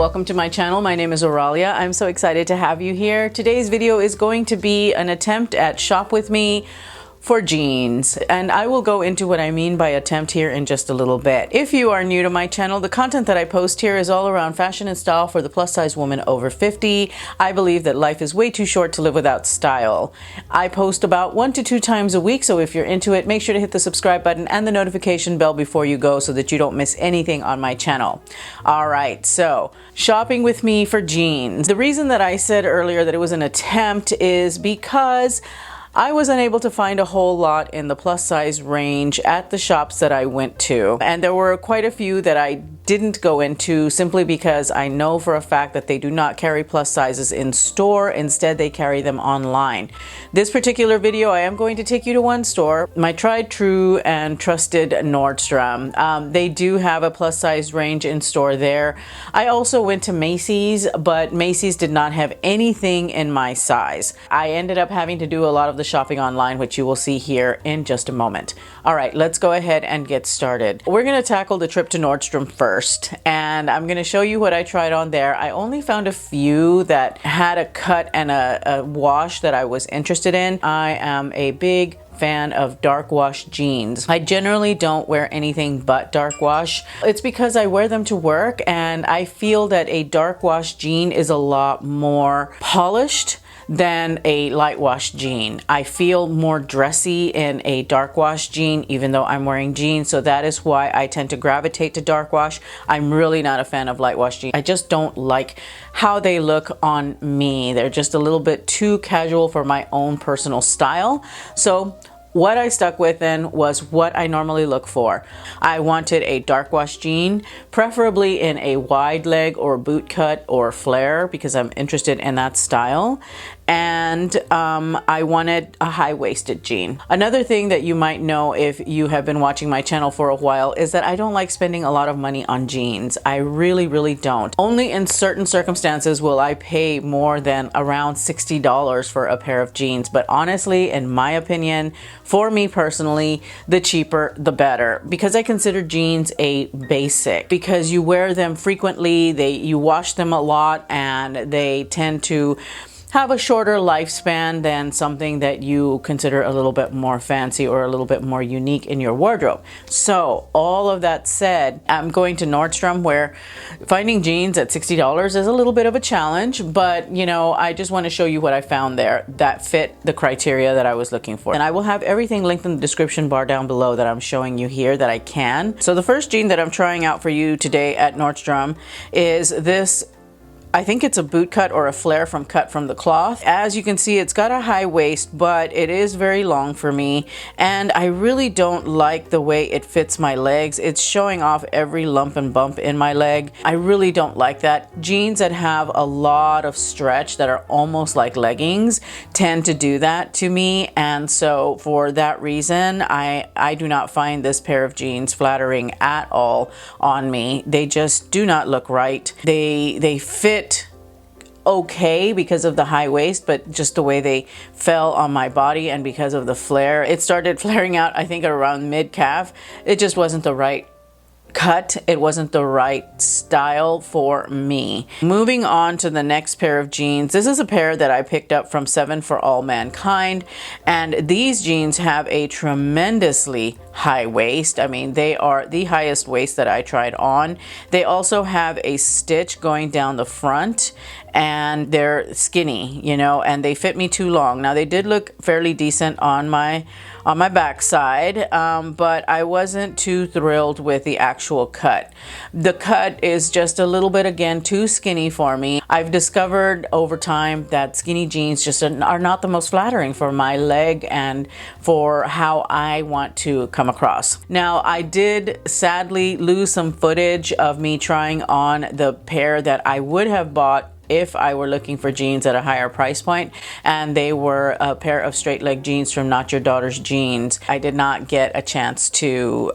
welcome to my channel. My name is Oralia. I'm so excited to have you here. Today's video is going to be an attempt at shop with me for jeans, and I will go into what I mean by attempt here in just a little bit. If you are new to my channel, the content that I post here is all around fashion and style for the plus size woman over 50. I believe that life is way too short to live without style. I post about 1 to 2 times a week, so if you're into it, make sure to hit the subscribe button and the notification bell before you go so that you don't miss anything on my channel. All right, so shopping with me for jeans. The reason that I said earlier that it was an attempt is because I was unable to find a whole lot in the plus size range at the shops that I went to. And there were quite a few that I didn't go into simply because I know for a fact that they do not carry plus sizes in store. Instead, they carry them online. This particular video, I am going to take you to one store, my tried, true, and trusted Nordstrom. They do have a plus size range in store there. I also went to Macys, but Macys did not have anything in my size. I ended up having to do a lot of the shopping online, which you will see here in just a moment. All right, let's go ahead and get started. We're going to tackle the trip to Nordstrom first, and I'm going to show you what I tried on there. I only found a few that had a cut and a wash that I was interested in. I am a big fan of dark wash jeans. I generally don't wear anything but dark wash. It's because I wear them to work, and I feel that a dark wash jean is a lot more polished than a light wash jean. I feel more dressy in a dark wash jean, even though I'm wearing jeans, so that is why I tend to gravitate to dark wash. I'm really not a fan of light wash jeans. I just don't like how they look on me. They're just a little bit too casual for my own personal style. So what I stuck with then was what I normally look for. I wanted a dark wash jean, preferably in a wide leg or boot cut or flare, because I'm interested in that style. And I wanted a high-waisted jean. Another thing that you might know if you have been watching my channel for a while is that I don't like spending a lot of money on jeans. I really don't. Only in certain circumstances will I pay more than around $60 for a pair of jeans. But honestly, in my opinion, for me personally, the cheaper the better, because I consider jeans a basic, because you wear them frequently, you wash them a lot, and they tend to have a shorter lifespan than something that you consider a little bit more fancy or a little bit more unique in your wardrobe. So all of that said, I'm going to Nordstrom, where finding jeans at $60 is a little bit of a challenge, but you know, I just want to show you what I found there that fit the criteria that I was looking for. And I will have everything linked in the description bar down below that I'm showing you here that I can. So the first jean that I'm trying out for you today at Nordstrom is this. I think it's a boot cut or a flare from cut from the cloth. As you can see, it's got a high waist, but it is very long for me, and I really don't like the way it fits my legs. It's showing off every lump and bump in my leg. I really don't like that. Jeans that have a lot of stretch that are almost like leggings tend to do that to me, and so for that reason, I do not find this pair of jeans flattering at all on me. They just do not look right. They fit okay because of the high waist, but just the way they fell on my body and because of the flare, it started flaring out, I think, around mid-calf. It just wasn't the right cut. It wasn't the right style for me. Moving on to the next pair of jeans. This is a pair that I picked up from 7 for All Mankind, and these jeans have a tremendously high waist. I mean, they are the highest waist that I tried on. They also have a stitch going down the front, and they're skinny, you know, and they fit me too long. Now, they did look fairly decent on my backside, but I wasn't too thrilled with the actual cut. The cut is just a little bit, again, too skinny for me. I've discovered over time that skinny jeans just are not the most flattering for my leg and for how I want to come across. Now, I did sadly lose some footage of me trying on the pair that I would have bought if I were looking for jeans at a higher price point, and they were a pair of straight leg jeans from Not Your Daughter's Jeans. I did not get a chance to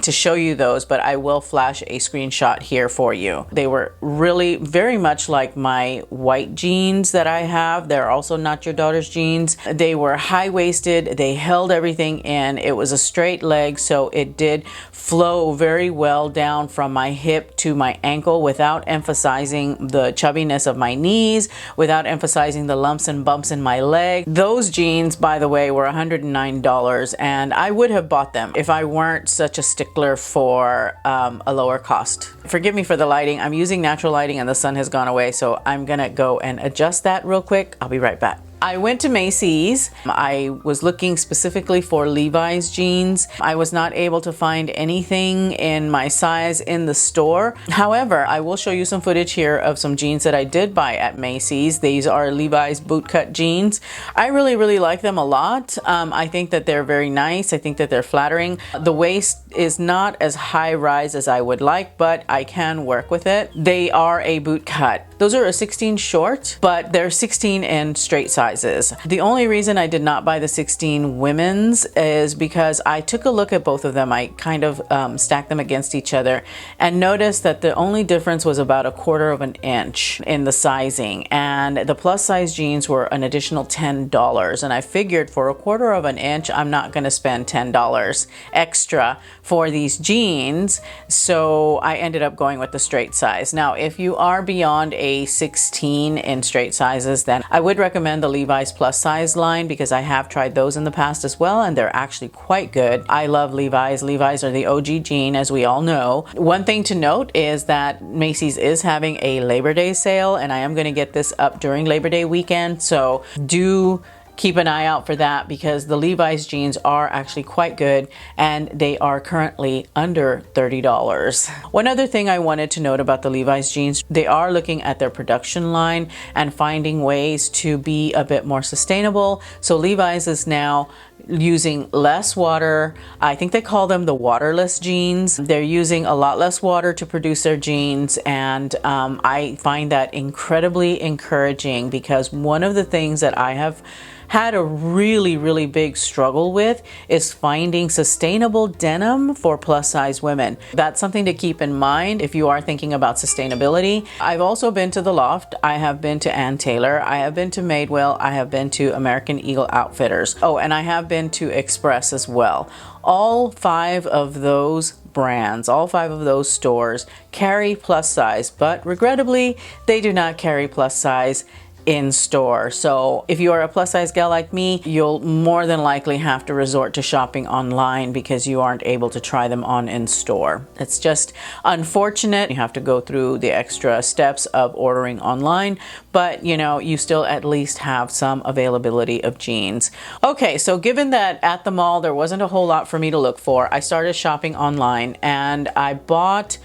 show you those, but I will flash a screenshot here for you. They were really very much like my white jeans that I have. They're also Not Your Daughter's Jeans. They were high-waisted. They held everything in. It was a straight leg, so it did flow very well down from my hip to my ankle without emphasizing the chubbiness of my knees, without emphasizing the lumps and bumps in my leg. Those jeans, by the way, were $109, and I would have bought them if I weren't such a stickler for a lower cost. Forgive me for the lighting. I'm using natural lighting and the sun has gone away, so I'm gonna go and adjust that real quick. I'll be right back. I went to Macys. I was looking specifically for Levi's jeans. I was not able to find anything in my size in the store. However, I will show you some footage here of some jeans that I did buy at Macys. These are Levi's bootcut jeans. I really like them a lot. I think that they're very nice. I think that they're flattering. The waist is not as high rise as I would like, but I can work with it. They are a boot cut. Those are a 16 short, but they're 16 in straight sizes. The only reason I did not buy the 16 women's is because I took a look at both of them. I kind of stacked them against each other and noticed that the only difference was about 1/4 of an inch in the sizing, and the plus size jeans were an additional $10. And I figured for 1/4 of an inch, I'm not going to spend $10 extra for these jeans, so I ended up going with the straight size. Now, if you are beyond a 16 in straight sizes, then I would recommend the Levi's plus size line, because I have tried those in the past as well, and they're actually quite good. I love Levi's. Levi's are the OG jean, as we all know. One thing to note is that Macys is having a Labor Day sale, and I am going to get this up during Labor Day weekend, so do keep an eye out for that, because the Levi's jeans are actually quite good and they are currently under $30. One other thing I wanted to note about the Levi's jeans, they are looking at their production line and finding ways to be a bit more sustainable. So Levi's is now using less water. I think they call them the waterless jeans. They're using a lot less water to produce their jeans, and I find that incredibly encouraging, because one of the things that I have had a really big struggle with is finding sustainable denim for plus size women. That's something to keep in mind if you are thinking about sustainability. I've also been to the Loft. I have been to Ann Taylor. I have been to Madewell. I have been to American Eagle Outfitters. Oh, and I have been to Express as well. All 5 of those brands, all 5 of those stores carry plus size, but regrettably, they do not carry plus size in store. So if you are a plus size gal like me, you'll more than likely have to resort to shopping online because you aren't able to try them on in store. It's just unfortunate. You have to go through the extra steps of ordering online, but you know, you still at least have some availability of jeans. Okay, so given that at the mall there wasn't a whole lot for me to look for, I started shopping online and I bought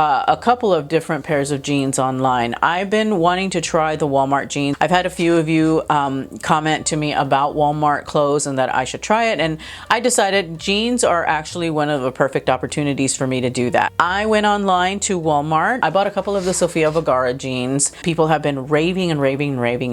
a couple of different pairs of jeans online. I've been wanting to try the Walmart jeans. I've had a few of you comment to me about Walmart clothes and that I should try it, and I decided jeans are actually one of the perfect opportunities for me to do that. I went online to Walmart. I bought a couple of the Sofia Vergara jeans. People have been raving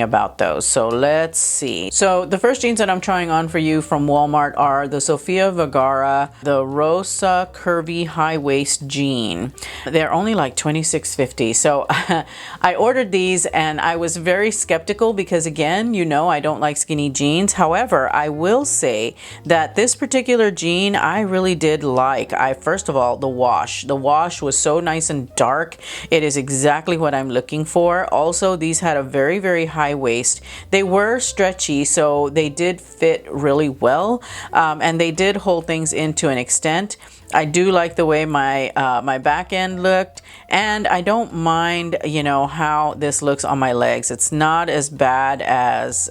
about those, so let's see. So the first jeans that I'm trying on for you from Walmart are the Sofia Vergara, the Rosa Curvy High Waist Jean. They're only like $26.50. So I ordered these and I was very skeptical because, again, you know, I don't like skinny jeans. However, I will say that this particular jean I really did like. First of all, the wash. The wash was so nice and dark. It is exactly what I'm looking for. Also, these had a very high waist. They were stretchy, so they did fit really well, and they did hold things in to an extent. I do like the way my my back end looked, and I don't mind, you know, how this looks on my legs. It's not as bad as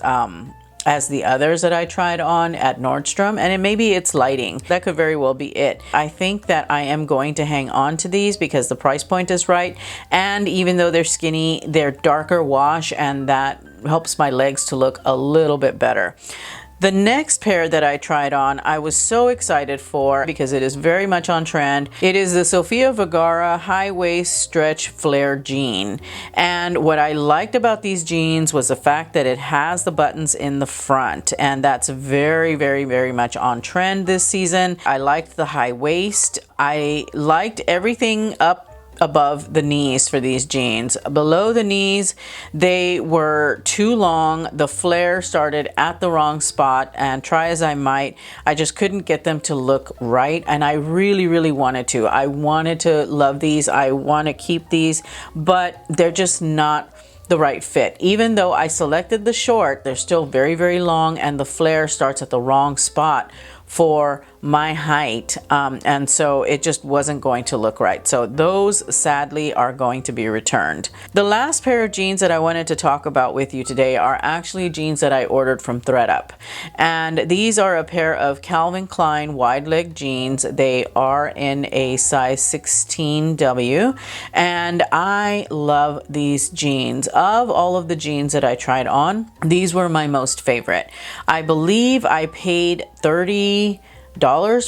the others that I tried on at Nordstrom, and maybe it's lighting. That could very well be it. I think that I am going to hang on to these because the price point is right, and even though they're skinny, they're darker wash, and that helps my legs to look a little bit better. The next pair that I tried on, I was so excited for because it is very much on trend. It is the Sofia Vergara high waist stretch flare jean. And what I liked about these jeans was the fact that it has the buttons in the front, and that's very, very, very much on trend this season. I liked the high waist. I liked everything up above the knees for these jeans. Below the knees, they were too long. The flare started at the wrong spot, and try as I might, I just couldn't get them to look right, and I really, really wanted to. I wanted to love these. I want to keep these, but they're just not the right fit. Even though I selected the short, they're still very, very long, and the flare starts at the wrong spot for my height, and so it just wasn't going to look right. So those sadly are going to be returned. The last pair of jeans that I wanted to talk about with you today are actually jeans that I ordered from thredUP, and these are a pair of Calvin Klein wide leg jeans. They are in a size 16W, and I love these jeans. Of all of the jeans that I tried on, these were my most favorite. I believe I paid $30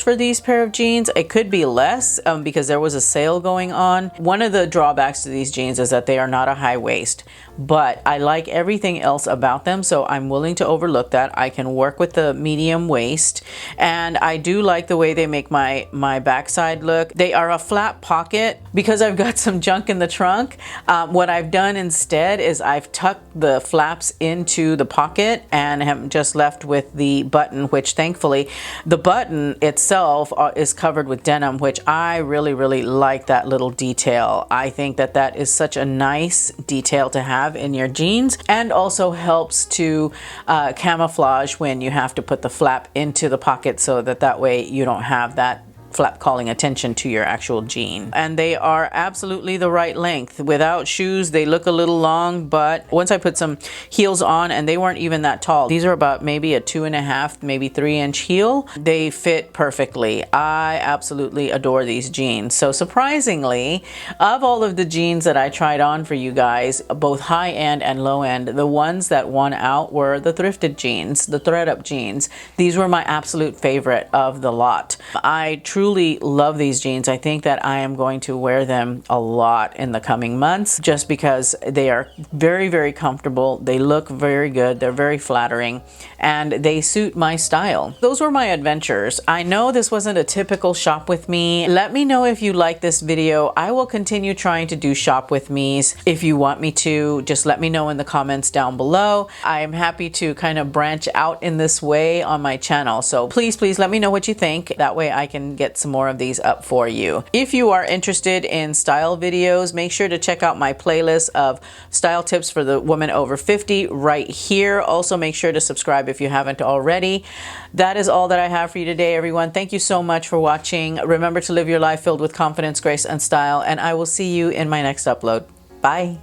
for these pair of jeans. It could be less because there was a sale going on. One of the drawbacks to these jeans is that they are not a high waist, but I like everything else about them, so I'm willing to overlook that. I can work with the medium waist, and I do like the way they make my backside look. They are a flat pocket because I've got some junk in the trunk. What I've done instead is I've tucked the flaps into the pocket and have just left with the button, which thankfully the button itself is covered with denim, which I really, really like that little detail. I think that that is such a nice detail to have in your jeans, and also helps to camouflage when you have to put the flap into the pocket, so that way you don't have that flap calling attention to your actual jean. And they are absolutely the right length. Without shoes, they look a little long, but once I put some heels on, and they weren't even that tall. These are about maybe a 2.5, maybe 3-inch heel. They fit perfectly. I absolutely adore these jeans. So surprisingly, of all of the jeans that I tried on for you guys, both high end and low end, the ones that won out were the thrifted jeans, the thredUP jeans. These were my absolute favorite of the lot. I truly love these jeans. I think that I am going to wear them a lot in the coming months, just because they are very, very comfortable. They look very good. They're very flattering, and they suit my style. Those were my adventures. I know this wasn't a typical shop with me. Let me know if you like this video. I will continue trying to do shop with me's. If you want me to, just let me know in the comments down below. I am happy to kind of branch out in this way on my channel. So please, please let me know what you think. That way I can get some more of these up for you. If you are interested in style videos, make sure to check out my playlist of style tips for the woman over 50 right here. Also, make sure to subscribe if you haven't already. That is all that I have for you today, everyone. Thank you so much for watching. Remember to live your life filled with confidence, grace, and style, and I will see you in my next upload. Bye.